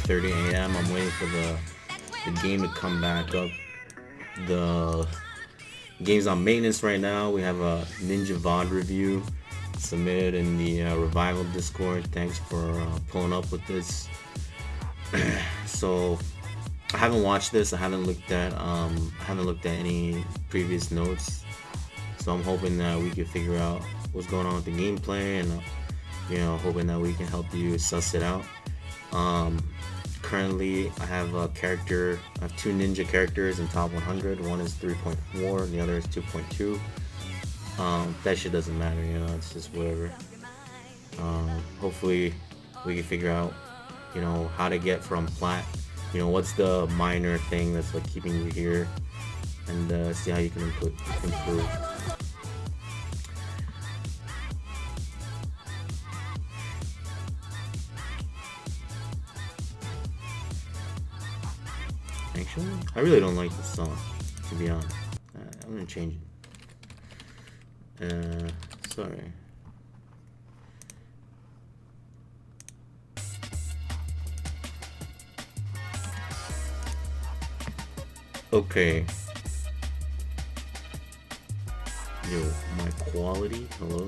9:30 a.m. I'm waiting for the game to come back up. The game's on maintenance right now. We have a Ninja Vod review submitted in the Revival Discord. Thanks for pulling up with this. So I haven't watched this. I haven't looked at any previous notes. So I'm hoping that we can figure out what's going on with the gameplay, and hoping that we can help you suss it out. Currently, I have two ninja characters in top 100. One is 3.4, and the other is 2.2. That shit doesn't matter, it's just whatever. Hopefully, we can figure out, how to get from plat. What's the minor thing that's like keeping you here, and see how you can improve. Actually, I really don't like this song, to be honest. I'm gonna change it. Sorry. Okay. Yo, my quality, hello?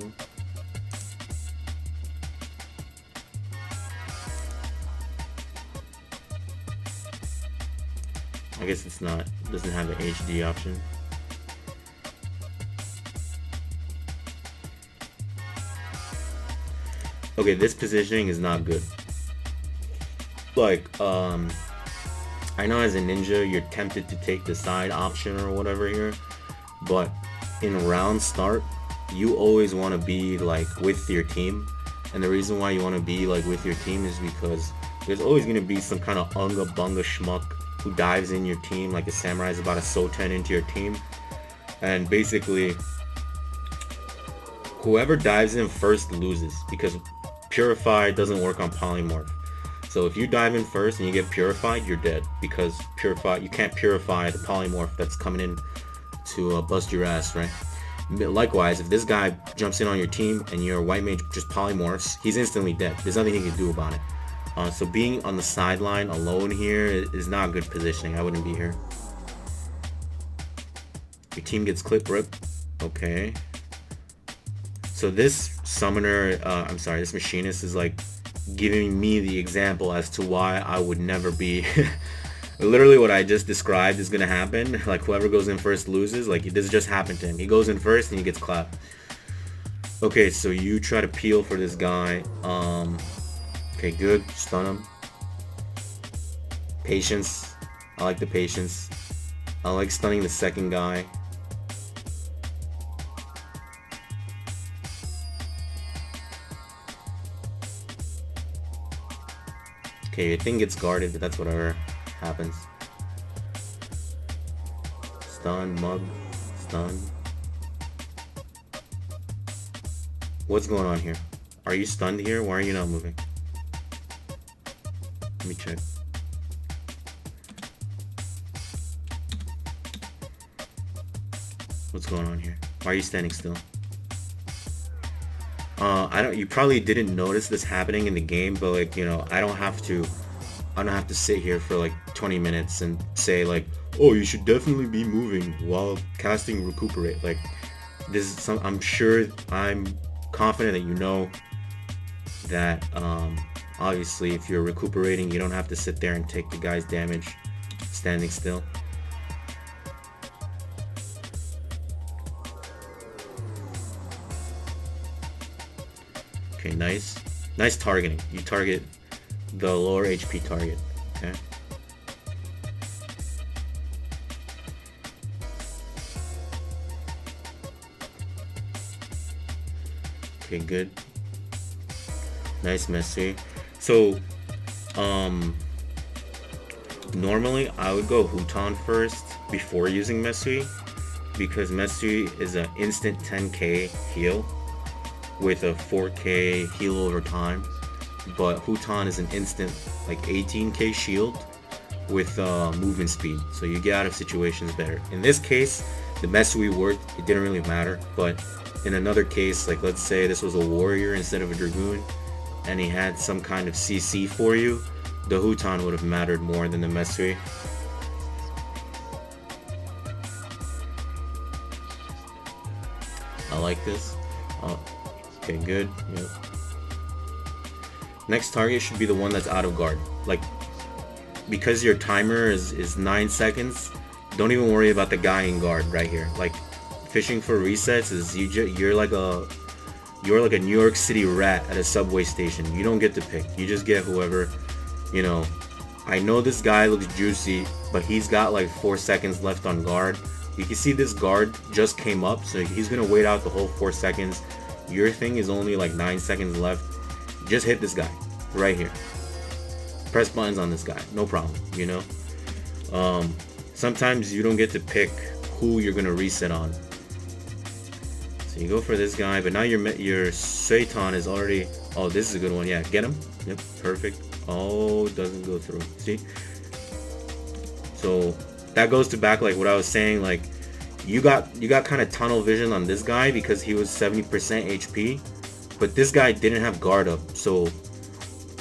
I guess doesn't have an HD option. Okay, this positioning is not good. Like, I know as a ninja, you're tempted to take the side option or whatever here, but in round start, you always want to be like with your team. And the reason why you want to be like with your team is because there's always going to be some kind of unga bunga schmuck who dives in your team, like a samurai is about to Soten into your team. And basically, whoever dives in first loses, because Purify doesn't work on Polymorph. So if you dive in first and you get Purified, you're dead, because you can't purify the Polymorph that's coming in to bust your ass, right? Likewise, if this guy jumps in on your team and your white mage just polymorphs, he's instantly dead. There's nothing he can do about it. So being on the sideline alone here is not good positioning. I wouldn't be here. Your team gets clip rip. Okay. So this summoner, this machinist is like giving me the example as to why I would never be. Literally what I just described is gonna happen. Like whoever goes in first loses. Like this just happened to him. He goes in first and he gets clapped. Okay, so you try to peel for this guy. Okay, good. Stun him. Patience. I like the patience. I like stunning the second guy. Okay, your thing gets guarded, but that's whatever happens. Stun, mug, stun. What's going on here? Are you stunned here? Why are you not moving? Let me check. What's going on here? Why are you standing still? You probably didn't notice this happening in the game, but like, I don't have to sit here for like 20 minutes and say like, oh, you should definitely be moving while casting recuperate. Like, I'm confident that you know that, obviously if you're recuperating, you don't have to sit there and take the guy's damage standing still. Okay, nice targeting. You target the lower HP target. Okay. Okay, good. Nice Messi. So, normally I would go Huton first before using Messi, because Messi is an instant 10k heal with a 4k heal over time, but Huton is an instant like 18k shield with movement speed, so you get out of situations better. In this case, the Mesui worked, it didn't really matter, but in another case, like let's say this was a warrior instead of a dragoon, and he had some kind of CC for you, the Huton would have mattered more than the Mesui. I like this. Okay, good. Yep. Next target should be the one that's out of guard. Like, because your timer is 9 seconds, don't even worry about the guy in guard right here. Like, fishing for resets is you're like a New York City rat at a subway station. You don't get to pick. You just get whoever, you know. I know this guy looks juicy, but he's got like 4 seconds left on guard. You can see this guard just came up, so he's gonna wait out the whole 4 seconds. Your thing is only like 9 seconds left. Just hit this guy right here. Press buttons on this guy, no problem, you know. Sometimes you don't get to pick who you're gonna reset on. So you go for this guy, but now your Satan is already. Oh, this is a good one. Yeah, get him. Yep, perfect. Oh, doesn't go through. See. So that goes to back like what I was saying. Like you got kind of tunnel vision on this guy because he was 70% HP, but this guy didn't have guard up. So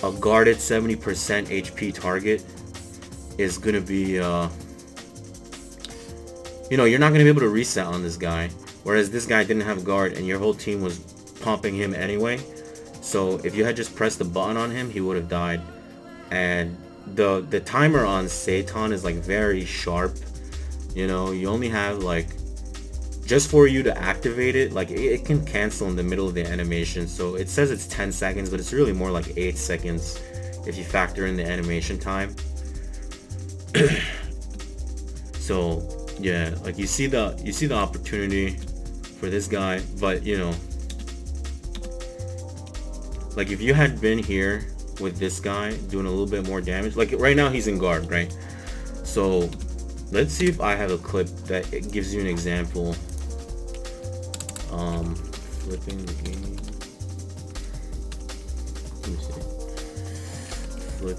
a guarded 70% HP target is gonna be you know, you're not gonna be able to reset on this guy, whereas this guy didn't have guard and your whole team was pumping him anyway. So if you had just pressed the button on him, he would have died. And the timer on Satan is like very sharp. You know, you only have like, just for you to activate it, like it can cancel in the middle of the animation. So it says it's 10 seconds, but it's really more like 8 seconds if you factor in the animation time. So yeah, like you see the opportunity for this guy, but you know, like if you had been here with this guy doing a little bit more damage, like right now he's in guard, right? So let's see if I have a clip that it gives you an example. Flipping the game. Let me see. Flip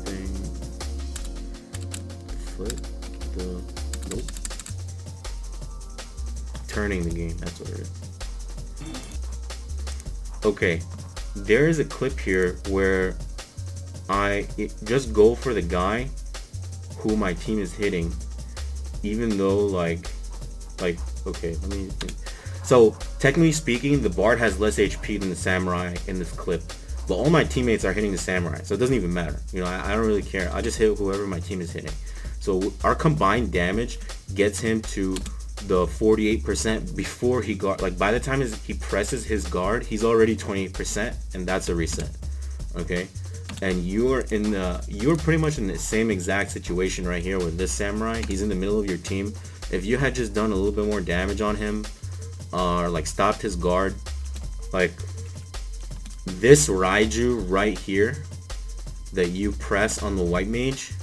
the, nope. Turning the game, that's what it is. Okay, there is a clip here where I just go for the guy who my team is hitting, even though like okay, let me think. So technically speaking, the Bard has less HP than the Samurai in this clip, but all my teammates are hitting the Samurai, so it doesn't even matter. You know, I don't really care. I just hit whoever my team is hitting. So our combined damage gets him to the 48% before he guard. Like by the time he presses his guard, he's already 28%, and that's a reset. Okay, and you're pretty much in the same exact situation right here with this Samurai. He's in the middle of your team. If you had just done a little bit more damage on him, or like stopped his guard, like this Raiju right here that you press on the white mage,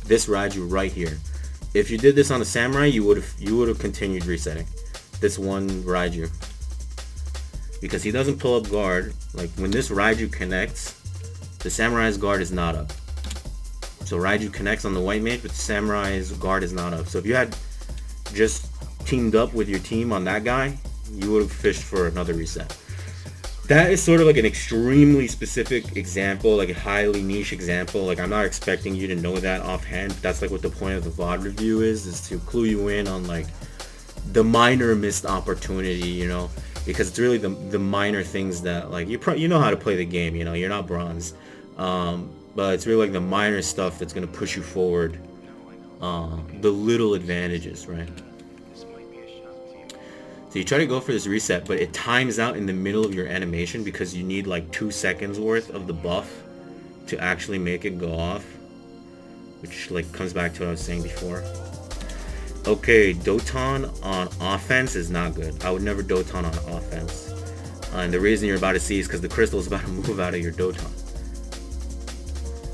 this Raiju right here, if you did this on a Samurai, you would have continued resetting this one Raiju, because he doesn't pull up guard. Like when this Raiju connects, the Samurai's guard is not up. So Raiju connects on the white mage, but the Samurai's guard is not up. So if you had just teamed up with your team on that guy, you would have fished for another reset. That is sort of like an extremely specific example, like a highly niche example. Like I'm not expecting you to know that offhand. That's like what the point of the VOD review is to clue you in on like the minor missed opportunity, you know, because it's really the minor things that like you know how to play the game, you know, you're not bronze, but it's really like the minor stuff that's gonna push you forward, the little advantages, right? So you try to go for this reset, but it times out in the middle of your animation because you need like 2 seconds worth of the buff to actually make it go off, which like comes back to what I was saying before. Okay, Doton on offense is not good. I would never Doton on offense. And the reason you're about to see is because the crystal is about to move out of your Doton.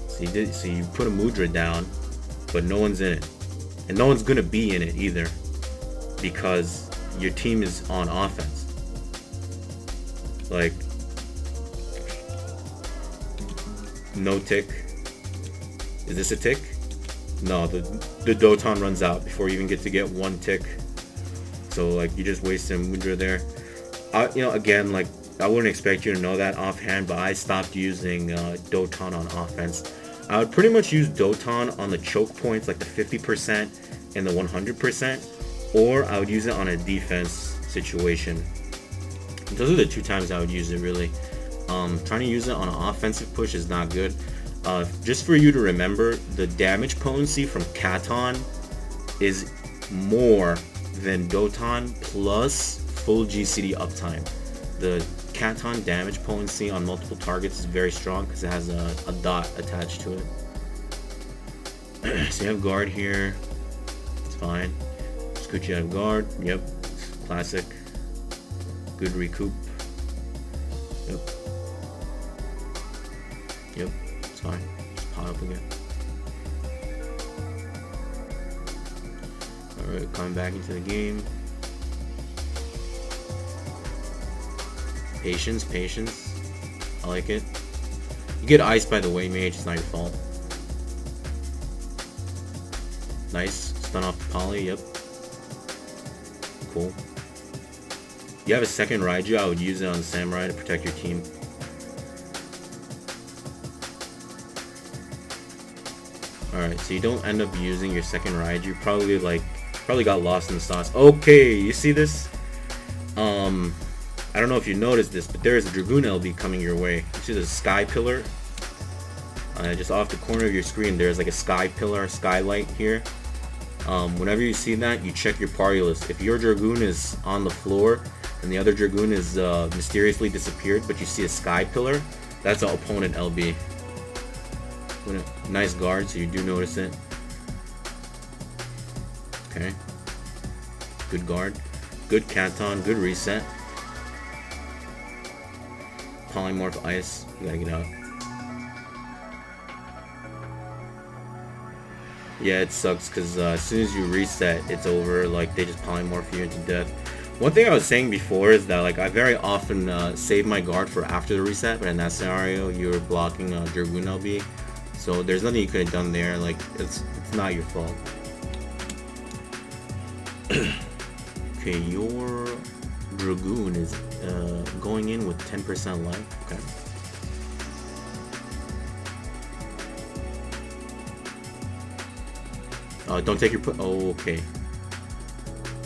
So you put a Mudra down, but no one's in it. And no one's gonna be in it either, because your team is on offense. Like, no tick. Is this a tick? No, the Doton runs out before you even get to get 1 tick. So like you just wasted a Mudra there. You know, again, like I wouldn't expect you to know that offhand, but I stopped using Doton on offense I would pretty much use Doton on the choke points, like the 50% and the 100%, or I would use it on a defense situation. Those are the two times I would use it, really. Trying to use it on an offensive push is not good. Just for you to remember, the damage potency from Katon is more than Doton plus full GCD uptime. The Katon damage potency on multiple targets is very strong because it has a dot attached to it. So you have guard here. It's fine. Scoochie out of guard. Yep. Classic. Good recoup. Yep. Yep. It's fine. Just pot up again. Alright, coming back into the game. Patience, patience. I like it. You get iced by the way, mage. It's not your fault. Nice. Stun off the poly. Yep. Cool. You have a second Raiju. I would use it on the Samurai to protect your team. Alright, so you don't end up using your second Raiju. Probably got lost in the sauce. Okay, you see this? I don't know if you noticed this, but there is a Dragoon LB coming your way. You see the sky pillar? Just off the corner of your screen, there's like a sky pillar, skylight here. Whenever you see that, you check your party list. If your Dragoon is on the floor and the other Dragoon is mysteriously disappeared, but you see a sky pillar, that's an opponent LB. Nice guard, so you do notice it. Okay. Good guard. Good Katon, good reset. Polymorph ice, you gotta get out. Yeah, it sucks because as soon as you reset, it's over. Like, they just polymorph you into death. One thing I was saying before is that, like, I very often save my guard for after the reset, but in that scenario, you're blocking Dragoon LB. So there's nothing you could have done there. Like, it's not your fault. Okay, your Dragoon is going in with 10% life. Okay. Don't take your put. Oh, okay.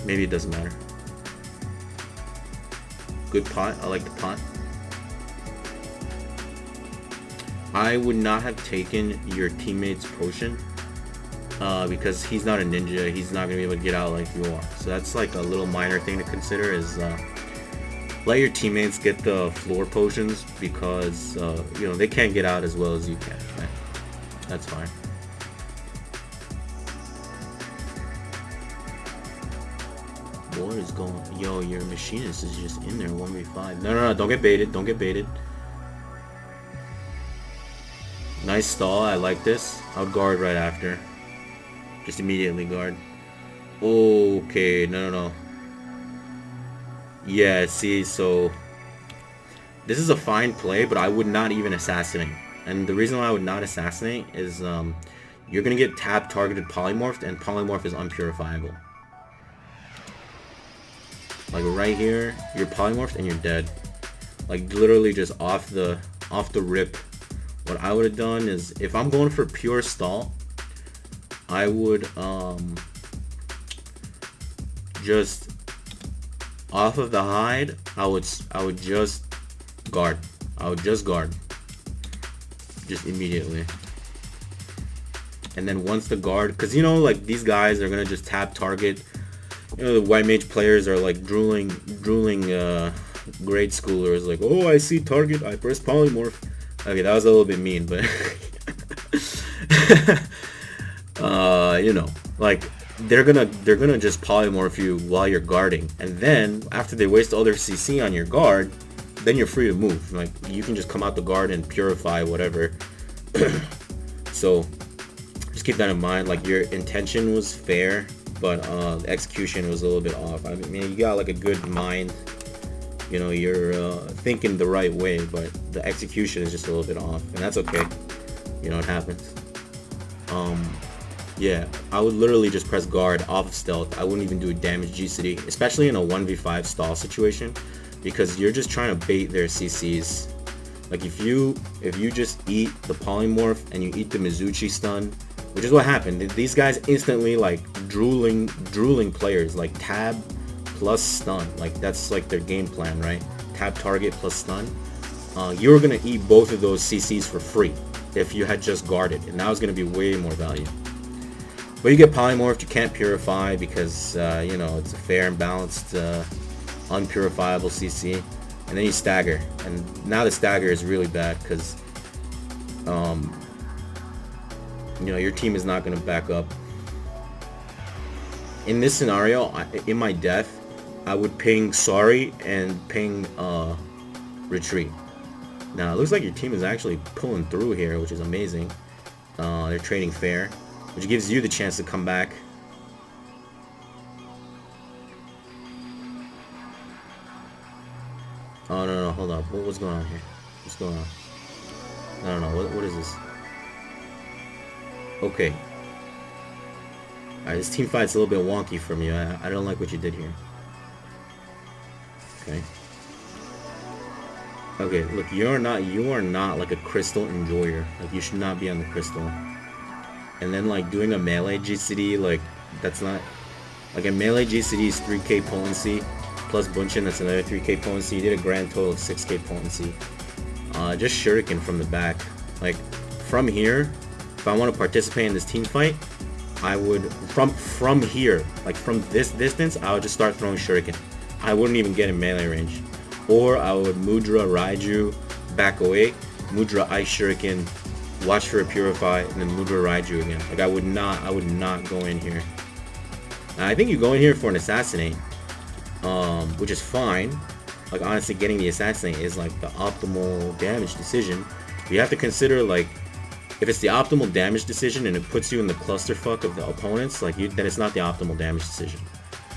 Maybe it doesn't matter. Good pot. I like the pot. I would not have taken your teammate's potion because he's not a ninja. He's not gonna be able to get out like you are. So that's like a little minor thing to consider is let your teammates get the floor potions because you know, they can't get out as well as you can. Right? That's fine. What is going? Yo, your machinist is just in there 1v5. No, don't get baited. Don't get baited. Nice stall. I like this. I'll guard right after. Just immediately guard. Okay, no. Yeah, see, so this is a fine play, but I would not even assassinate. And the reason why I would not assassinate is you're gonna get tab targeted polymorphed, and polymorph is unpurifiable. Like right here, you're polymorphed and you're dead. Like literally just off the rip. What I would have done is, if I'm going for pure stall, I would just off of the hide, I would just guard. I would just guard. Just immediately. And then once the guard, because you know, like these guys are gonna just tab target. You know, the white mage players are like drooling grade schoolers, like, oh, I see target, I press polymorph. Okay, that was a little bit mean, but you know, like they're gonna just polymorph you while you're guarding, and then after they waste all their CC on your guard, then you're free to move. Like you can just come out the guard and purify whatever. So just keep that in mind. Like your intention was fair, but the execution was a little bit off. I mean, you got like a good mind, you know, you're thinking the right way, but the execution is just a little bit off, and that's okay. You know, it happens. Yeah, I would literally just press guard off of stealth. I wouldn't even do a damage GCD, especially in a 1v5 stall situation, because you're just trying to bait their CCs. Like if you just eat the polymorph and you eat the Mizuchi stun, which is what happened. These guys instantly like drooling players, like tab plus stun. Like that's like their game plan, right? Tab target plus stun. You were gonna eat both of those CCs for free if you had just guarded, and that was gonna be way more value. But you get polymorphed, you can't purify because you know, it's a fair and balanced unpurifiable CC. And then you stagger, and now the stagger is really bad because you know, your team is not going to back up. In this scenario, in my death, I would ping sorry and ping retreat. Now it looks like your team is actually pulling through here, which is amazing. They're trading fair, which gives you the chance to come back. Oh no, hold up. What's going on here? What's going on? I don't know. What is this? Okay. Alright, this team fight's a little bit wonky from you. I don't like what you did here. Okay. Okay, look, you are not like a crystal enjoyer. Like, you should not be on the crystal. And then like doing a melee GCD, like that's not like a melee GCD is 3k potency. Plus Bunshin, that's another 3k potency. You did a grand total of 6k potency. Just shuriken from the back. Like, from here, if I want to participate in this team fight, I would, from here, like from this distance, I would just start throwing shuriken. I wouldn't even get in melee range. Or I would Mudra Raiju, back away, Mudra Ice Shuriken, watch for a Purify, and then Mudra Raiju again. Like, I would not go in here. I think you go in here for an Assassinate. Which is fine. Like, honestly, getting the Assassinate is like the optimal damage decision. But you have to consider, like, if it's the optimal damage decision and it puts you in the clusterfuck of the opponents, like, then it's not the optimal damage decision,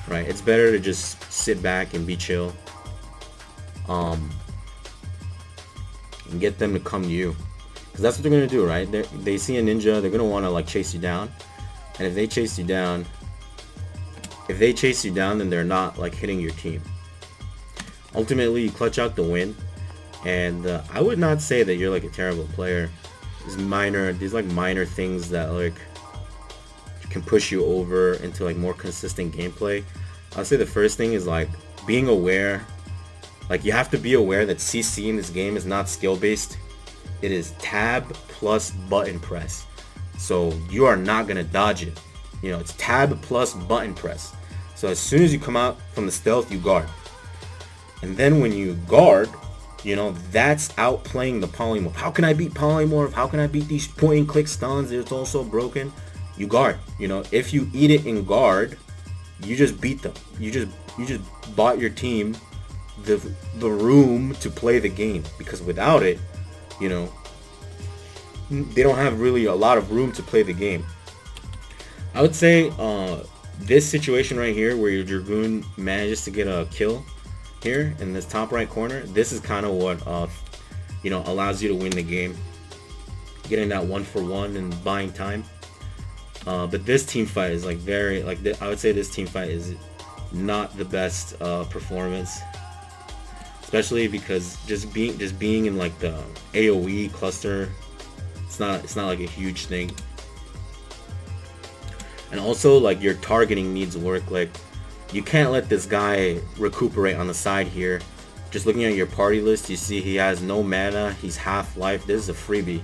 right? It's better to just sit back and be chill, and get them to come to you, because that's what they're gonna do, right? They see a ninja, they're gonna want to like chase you down, and if they chase you down, then they're not like hitting your team. Ultimately, you clutch out the win, and I would not say that you're like a terrible player. These like minor things that like can push you over into like more consistent gameplay. I'll say the first thing is like being aware. Like, you have to be aware that CC in this game is not skill based. It is tab plus button press. So you are not gonna dodge it. You know, it's tab plus button press. So as soon as you come out from the stealth, you guard. And then when you guard, you know, that's outplaying the polymorph. How can I beat polymorph? How can I beat these point and click stuns? It's also broken. You guard. You know, if you eat it in guard, you just beat them. You just bought your team the room to play the game, because without it, you know, they don't have really a lot of room to play the game. I would say this situation right here where your Dragoon manages to get a kill here in this top right corner, this is kind of what you know, allows you to win the game, getting that 1-for-1 and buying time. But this team fight is like very like I would say this team fight is not the best performance, especially because just being in like the AoE cluster, it's not like a huge thing. And also, like, your targeting needs work. Like, you can't let this guy recuperate on the side here. Just looking at your party list, you see he has no mana, he's half life. This is a freebie,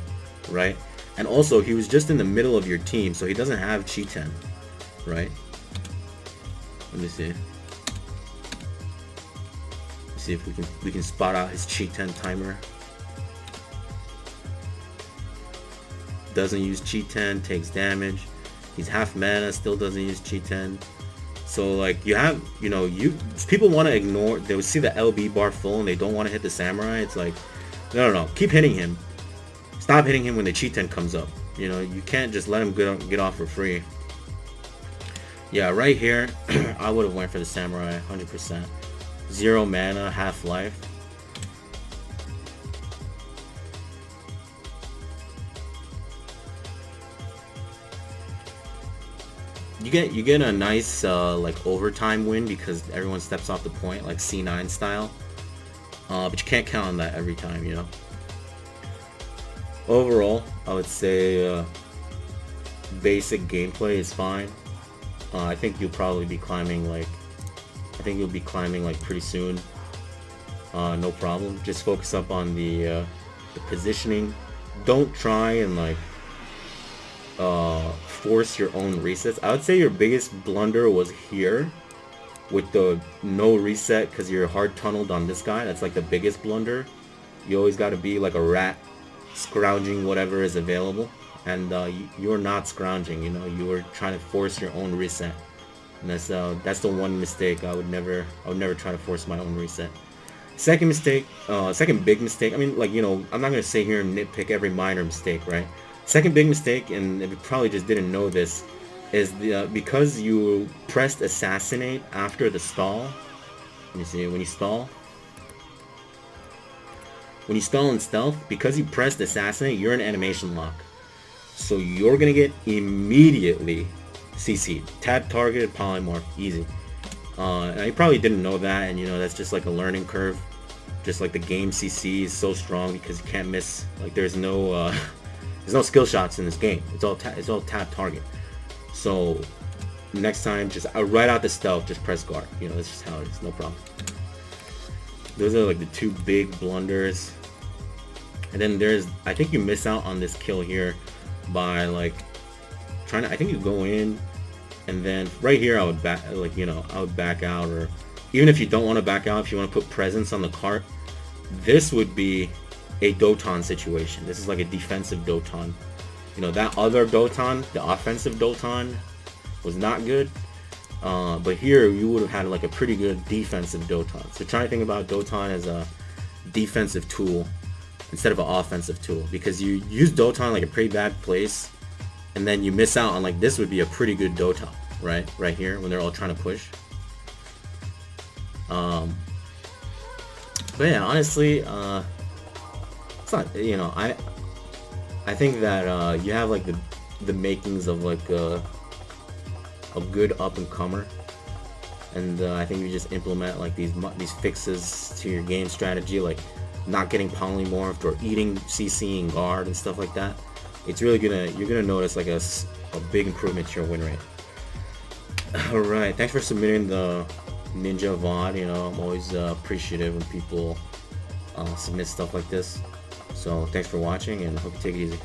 right? And also, he was just in the middle of your team, so he doesn't have Chi-10, right? Let me see. Let's see if we can spot out his Chi-10 timer. Doesn't use Chi-10, takes damage. He's half mana, still doesn't use Chi-10. So like, you have, you know, people want to ignore, they would see the LB bar full and they don't want to hit the samurai. It's like, no, keep hitting him. Stop hitting him when the Chi-10 comes up. You know, you can't just let him get off for free. Yeah, right here, I would have went for the samurai 100%. 0 mana, half life. You get a nice like overtime win because everyone steps off the point, like C9 style. But you can't count on that every time, you know. overall, I would say basic gameplay is fine. I think you'll probably be climbing like, pretty soon. No problem. Just focus up on the positioning. Don't try and like force your own resets. I would say your biggest blunder was here with the no reset because you're hard tunneled on this guy. That's like the biggest blunder. You always got to be like a rat, scrounging whatever is available, and you're not scrounging. You know, you were trying to force your own reset, and that's the one mistake. I would never try to force my own reset. Second mistake, second big mistake. I mean, like, you know, I'm not gonna sit here and nitpick every minor mistake, right? Second big mistake, and you probably just didn't know this, is because you pressed assassinate after the stall. Let me see, when you stall in stealth, because you pressed assassinate, you're in animation lock. So you're gonna get immediately CC'd. Tab targeted polymorph, easy. And you probably didn't know that, and you know, that's just like a learning curve. Just like the game CC is so strong because you can't miss. Like there's no skill shots in this game. It's all tab target. So next time, just right out the stealth, just press guard. You know, that's just how it is. No problem. Those are like the two big blunders. And then I think you miss out on this kill here by like trying to. I think you go in, and then right here I would back, like, you know, I would back out, or even if you don't want to back out, if you want to put presence on the cart, this would be a Doton situation. This is like a defensive Doton. You know, that other Doton, the offensive Doton, was not good. But here you would have had like a pretty good defensive Doton. So try to think about Doton as a defensive tool instead of an offensive tool, because you use Doton like a pretty bad place, and then you miss out on like this would be a pretty good Doton, right? Right here when they're all trying to push. But yeah, honestly, it's not, you know, I think that you have like the makings of like a good up and comer, and I think you just implement like these fixes to your game strategy, like not getting polymorphed or eating CC and guard and stuff like that. It's really you're gonna notice like a big improvement to your win rate. All right, thanks for submitting the Ninja Vod. You know, I'm always appreciative when people submit stuff like this. So thanks for watching, and I hope you take it easy.